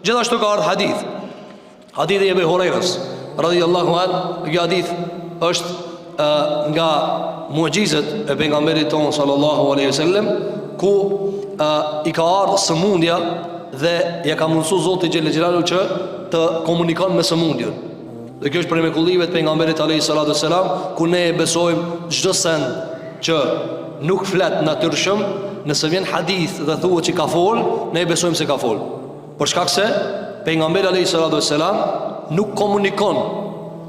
Gjithashtu ka ardhur hadith. Hadithi e Ebu Hurajrës radhiyallahu anhu. Ky hadith është nga mu'jizat e pejgamberit ton sallallahu alaihi wasallam, ku i ka ardhur sëmundja dhe ja ka mundsuar Zoti xhelel xhelalu që të komunikon me sëmundjen. Dhe kjo është prej mrekullive të pejgamberit alayhi salatu wasalam, ku ne besojmë çdo sen që nuk flet natyrshëm, nëse vjen hadith dhe thuhet që ka fol, ne besojmë se ka fol. Për shkak se pejgamberi alayhi salatu wasalam nuk komunikon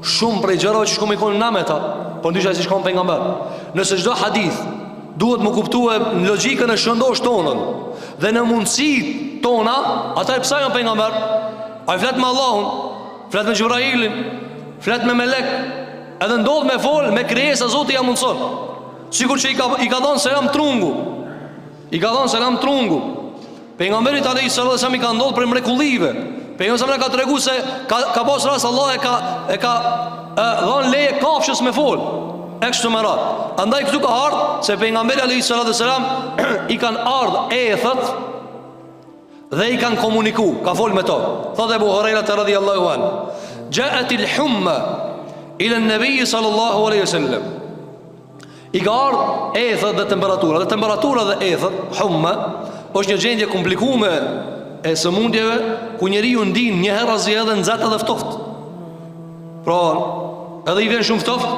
shumë prej gjërave që komunikon na me ta, por ndyshe si shkon pejgamber. Nëse çdo hadith duhet më kuptue në logjikën e shëndosh tonën dhe në mundësitë tona, atëherë pse janë pejgamber? Ai flet me Allahun, flet me Xhibrailin, flet me melek, edhe ndodh me fol me krijesa Zoti ja mundson. Sikur që i ka dhënë selam trungu. I ka dhënë selam trungu. Pejgamberit alayhi salatu wasallam i ka ndodhur për mrekullive. Pejgamberi ka treguar se ka pas rast Allah e ka dhënë leje kafshës me fol. Ekstremat. Andaj këtu ka ardhur se pejgamberi alayhi salatu wasallam i kanë ardhur ethët dhe i kanë komuniku, ka fol me to. Thotë Ebu Hurajra radhiyallahu anhu, "Ja'at al-humma ila an-nabi sallallahu alaihi wasallam." I ka ardhur ethët dhe temperatura. Dhe temperatura dhe ethët, humma, është një gjendje komplikume e sëmundjeve, ku njeriu ndin një herë azi edhe nxehtë edhe ftoft. Pra, edhe i vjen shumë ftoft,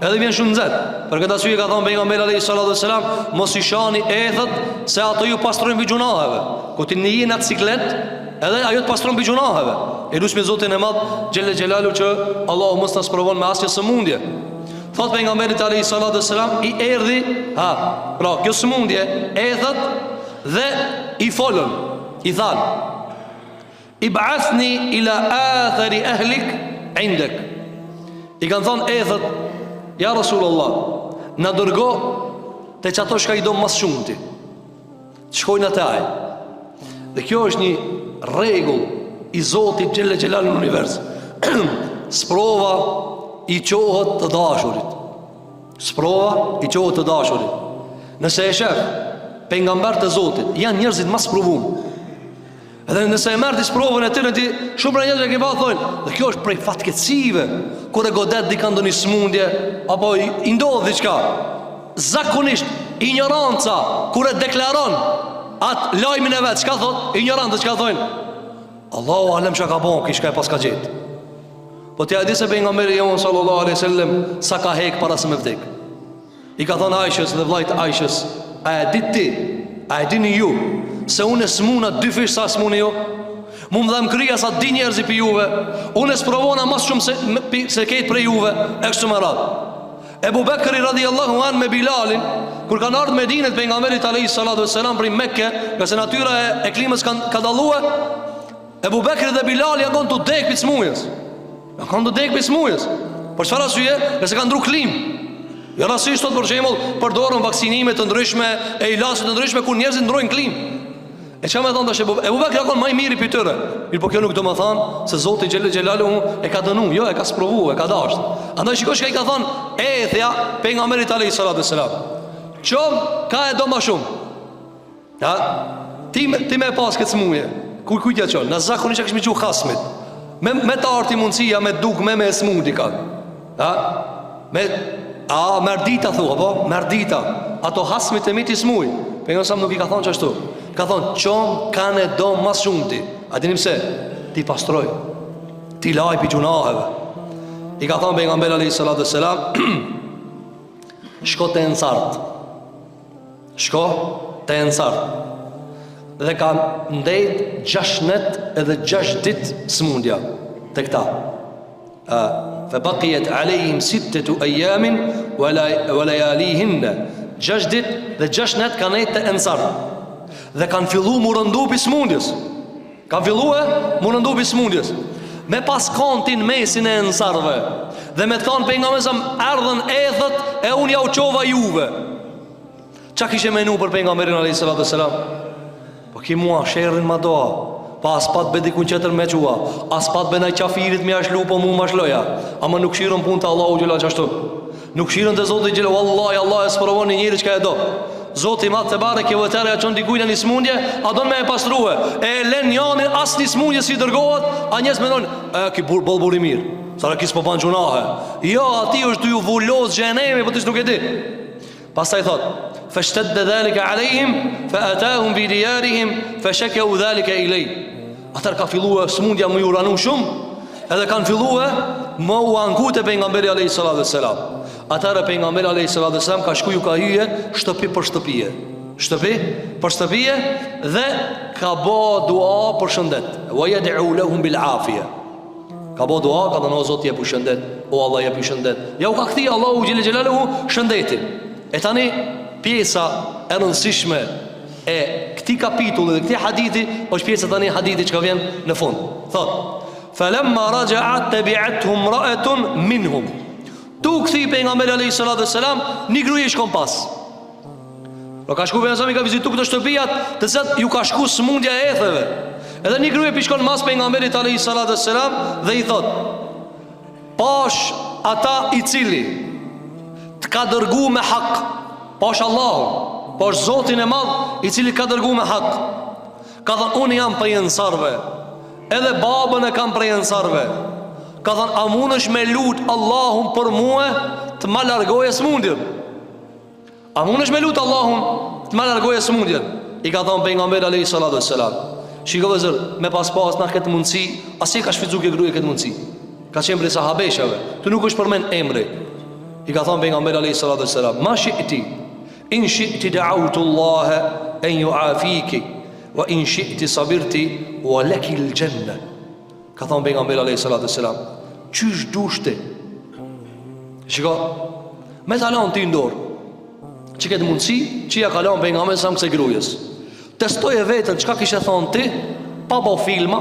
edhe i vjen shumë nxehtë. Për këtë arsye ka thënë pejgamberi alayhi salatu wasalam, mos i shani ethët, se ato ju pastrojnë mbi gjunaheve. Ku ti nije në ciklet, edhe ajo të pastron mbi gjunaheve. E lutem Zotin e Madh xhelle xhelalu që Allahu mos na sprovon me asnjë sëmundje. Thot pejgamberi alayhi salatu wasalam, i erdhi, pra kjo sëmundje ethët dhe i folën, i than, "Ib'athni ila athari ahlik indek." I kanë thonë ethët, "Ja Rasulullah, na dërgo te çato shka i do mas shumë ti, shkojnë atë aj." Dhe kjo është një rregull i Zotit xhelle xhelal në univers. Sprova i qohët të dashurit. Sprova i qohët të dashurit. Nëse e shef pejgamber të Zotit, janë njerëzit mas provum. Edhe nëse e merr ti sprovën e tyre, ti shumë prej njerëzve që pa thonë, dhe kjo është prej fatkeqësive, kur e godet dikë ndonjë smundje apo i ndodh diçka. Zakonisht ignoranca kur e deklaron atë lajmin e vet, çka thot? Ignorantë çka thonë? Allahu alem çka ka bën, kish ka pas ka gjet. Po ti a di se pejgamberi jon sallallahu alaihi wasallam sa ka hek para se me vdek. I ka thonë Aishës dhe vllajt Aishës, "A e di ti, a e dini ju se unë smuna dy fish sa smuni ju? Mu më dhem krija sa di njerëzi për juve, unë sprovona mas shumë se ketë për juve." E kështu me radhë. Ebu Bekri radhiyallahu anhu me Bilalin, kur kanë ardhur Medinet pejgamberit alayhi salatu wassalam prej Mekke, nga se natyra e klimës ka dalluar, Ebu Bekri dhe Bilali janë kanë të dek për smujës. Ja kanë të dek për smujës. Për çfarë arsye? Nëse kanë ndru klimë. Jo rastisht sot për shembull përdorën vaksinime të ndryshme e ilaçe të ndryshme kur njerëzit ndrojnë klimë. E çfarë më thon tash Ebu Bekri ka qenë më i miri për tyre. Mirë, po kjo nuk do të thonë se Zoti xhelle xhelalu e ka dënuar, jo, e ka sprovuar, e ka dashur. Andaj shikosh që ai ka thonë ethja pejgamberit alayhi salatu wasalam. Çom ka e do më shumë. Ja, ti më pas këtë smuje. Kujtja çon, na zakonisht e kishim thënë hasmit. Me të arti mundësia me duk me smudi ka. Merdita thua, po? Merdita. Ato hasmit e mi ti smuj. Pejgamberi sa nuk i ka thonë qashtu. Ka thonë, "Qom kanë e do mas shumë ti." A dinim se? Ti pastroj, ti laj pi gjunaheve. I ka thonë pejgamberi alayhi salatu wassalam, "Shko te Ensart." Shko te Ensart. Dhe ka ndejt 6 net edhe 6 dit smundja te këta. Fa baqiyat alayhim 6 ayamin wa layalihinna. 6 dit dhe 6 net kanë ndejt te Ensar. Dhe kanë filluar mu rëndu pi smundjes. Kanë filluar mu rëndu pi smundjes. Me pas kontin mesin e Ensarve. Dhe me thonë pejgamberi sa erdhën ethët e unë ja u çova juve. Çka kishe menu për pejgamberin alayhi salatu wasalam? Po ki mua sherrin ma doa, pa as pat be dikun qëtër me qua, as pat be naj qafirit me ashlu, po mu ma shloja. Ama nuk shirën pun të Allahu gjela qashtu. Nuk shirën të Zotit gjela, wallahi Allah e sprovon një njëri që ka e do. Zoti madh te bareke ve teala ja çon dikujt në smundje, a don me e pastrua. E lën janin as në smundje si dërgohet, a njerëz mendon, ki boll i mirë. Sa kis po ban gjunahe. Jo, ati është ju vulloz xhenemi, po ti nuk e di. Pastaj thot, fashtadda dhalika alehim faatahum bi diyarihim fashakau dhalika ilay. Atar ka filluar smundja më uranu shumë, edhe kanë filluar më u ankute pejgamberi alayhis salam. Atëra pejgamberi alayhis salam ka shkuju ka hyje shtëpi për shtëpie. Shtëpi për shtëpie dhe ka bë dua për shëndet. Wa yad'u lahum bil afia. Ka bë dua, ka thënë o Zoti jep shëndet, o Allah jep shëndet. Ja u ka kthi Allahu xhel xelaluhu shëndetin. E tani pjesa e rëndësishme e këtij kapitulli dhe këtij hadithi është pjesa tani hadithi që vjen në fund. Thot: "Falamma raja'at tabi'atuhum ra'atun minhum." Tu këthi pejgamberi alayhis salam, një gruaje shkon pas. Pra ka shku pejgamberi ka vizitu këto shtëpijat, të cilat ju ka shku smundja e etheve. Edhe një gruaje shkon mas pejgamberit alayhis salam dhe i thot: "Pash ata i cili të ka dërgu me hak, pash Allahu, pash Zotin e madh i cili ka dërgu me hak." Ka thënë, unë jam prej ensarve, edhe babën e kam prej ensarve. Ka thënë, a munësh me lut Allahun për mua të ma largoje smundjen? A munësh me lut Allahun të ma largoje smundjen? I ka thënë pejgamberi alayhis salam. Shiko vëzër, me pas na këtë mundësi, asi ka shfrytzuar kjo gruaje këtë mundësi. Ka qenë prej sahabeshave, tu nuk është përmend emri. I ka thënë pejgamberi alayhis salam: "Ma shi'ti, in shi'ti da'awtu Allah an yu'afiki, wa in shi'ti sabirti wa laki al-janna." Ka thënë pejgamberi alayhis salam: "Çysh dushti?" Shiko, me talon ti ndor. Çi këtë mundësi, çi ja kalon pejgamberi sa kësaj gruajes. Testoje vetën çka kishe thonë ti, pa bo filma,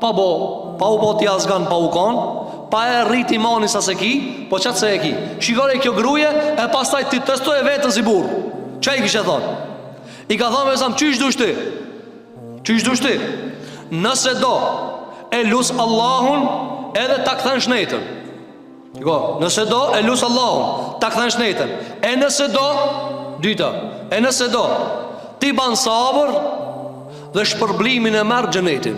pa u bo ti azgan, pa u kon, pa e rrit imanin sa se ki, po qatë se e ki. Shikore kjo gruje, e pastaj ti testoje vetën si burr. Qa i kishe thonë? I ka thonë me sam, qysh dush ti? Qysh dush ti? Nëse do, e lus Allahun, edhe ta këthen shnetën. Nëse do, e lus Allahun, ta këthen shnetën. E nëse do, dyta, e nëse do, ti ban sabër dhe shpërblimin e merë xhenetin.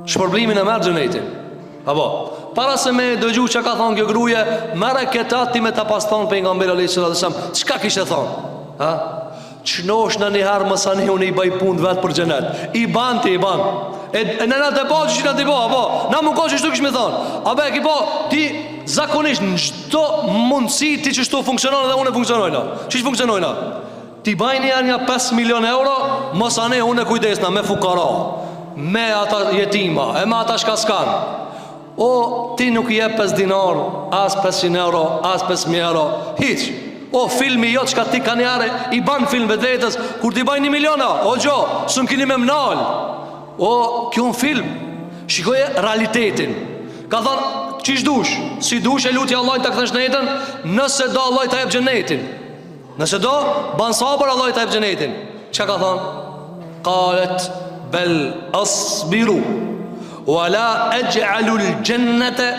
Shpërblimin e merë xhenetin. Apo, para se me dëgju që ka thonë kjo gruje, mere këta ti me ta pas thonë pejgamberi alayhis salam, çka kishe thonë? Ha? Çnosh në njëherë mësani unë i baj punë vetë për xhenet. I ban ti, i ban. E në të po që në të po, apo, na më ko që shtu kishme thonë. Apo e ki po, ti zakonisht në çdo mundësi ti që shtu funksionon dhe unë e funksionojna. Qish funksionojna? Ti bajni një 5 milion euro, mos ane unë e kujdesna me fukara, me ata jetima, e me ata shka s'kan. O, ti nuk je 5 dinar, as 500 euro, as 5.000 euro, hiq. O, filmi jo qka ti ka njare, i ban film vetë vetës, kur ti bajni miliona, o gjo, së më kini me mnal. O, kjo në film, shikoje realitetin. Ka thonë, qish dush? Si dush e lutja Allah të këthesh në jetën, nëse do Allah të jep xhenetin. Nëse do, ban sabër Allah i të jep xhenetin. Që ka thonë? Qalet bel asbiru wala ej'alu l'gjennete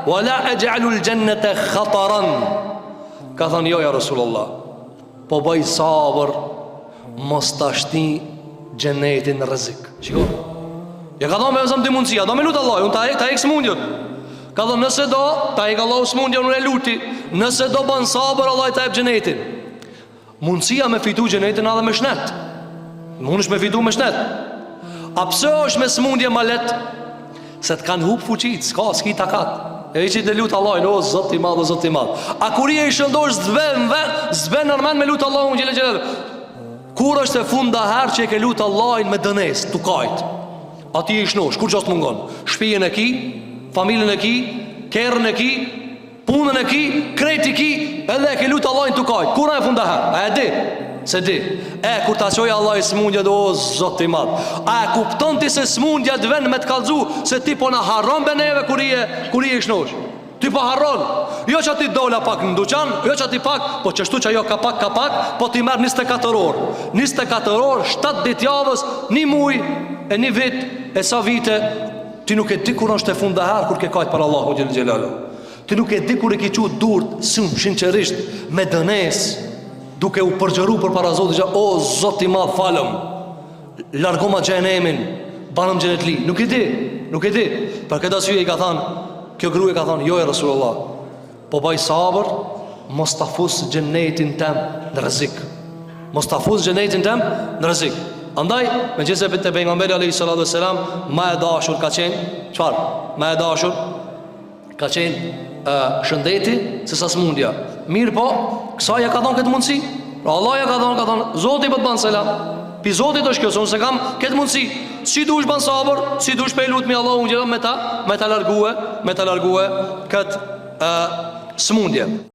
wala ej'alu l'gjennete khataran. Ka thonë, jo ja Rasulullah, po bëj sabër, mos të ashti xhenetin rrezik. Shiko, ja ka thonë me vëzëm të mundësia, do me lutë Allah, unë ta ek së mundjën. Ka thonë, nëse do, ta ek Allah së mundjën, unë e luti. Nëse do ban sabër, Allah i ta jep xhenetin. Mundësia me fitu xhenetin edhe me shnet. Mund është me fitu me shnet. A pse është me smundje ma let? Se të kanë hup fuqit, s'ki takat. E i që të lutë Allah, o Zot i madh, o Zot i madh. A kur i shëndosh zve nërmen me lutë Allah, unë gjele. Kur është e funda herë që e ke lutë Allah me dënes, tu kajt. A ti i shnosh, kur që është mungon? Shpijen e ki, familjen e ki, kerën e ki, punën e ki, krejt i ki, edhe e ke lutë Allah tu kajt. Kur e funda herë? A e di? Se di. Kur ta qoj Allah i smundja do, o Zot i madh. A e kupton ti se smundja të ven me të kalzu, se ti po në harron beneve kur i shnosh. Ti po harron. Jo që ti dola pak në duqan, jo që ti pak, po qështu që jo ka pak, po ti merë 24 orë. 24 orë, 7 ditë javës, 1 muj, e 1 vit, e sa vite, ti nuk e di kur është e funda herë kur ke kajtë për Allahu xhelalu. Ti nuk e di kur e ke qut durt, sinqerisht, me dënes, duke u përgjëru për para Zotit, o Zot i madh, falëm, largoma xhenemin, banëm xhenet li. Nuk e di. Për këtë arsye i ka thënë, kjo grua ka thënë, jo e Rasulullah, po bëj sabër, mos ta fus xhenetin tem në rrezik. Andaj, me gjithse për të pejgamberi alayhi salatu vesselam, ma e dashur ka qenë, çfarë? Ma e dashur ka qenë shëndeti se sa smundja. Mirë po, kësaj ja ka dhënë këtë mundësi. Pra Allah ja ka dhënë, Zoti po të bën selam. Pi Zotit është kjo, se unë se kam këtë mundësi. Si duhesh ban sabër, si duhesh pe lutmi Allahu gjithë me ta largue këtë smundje.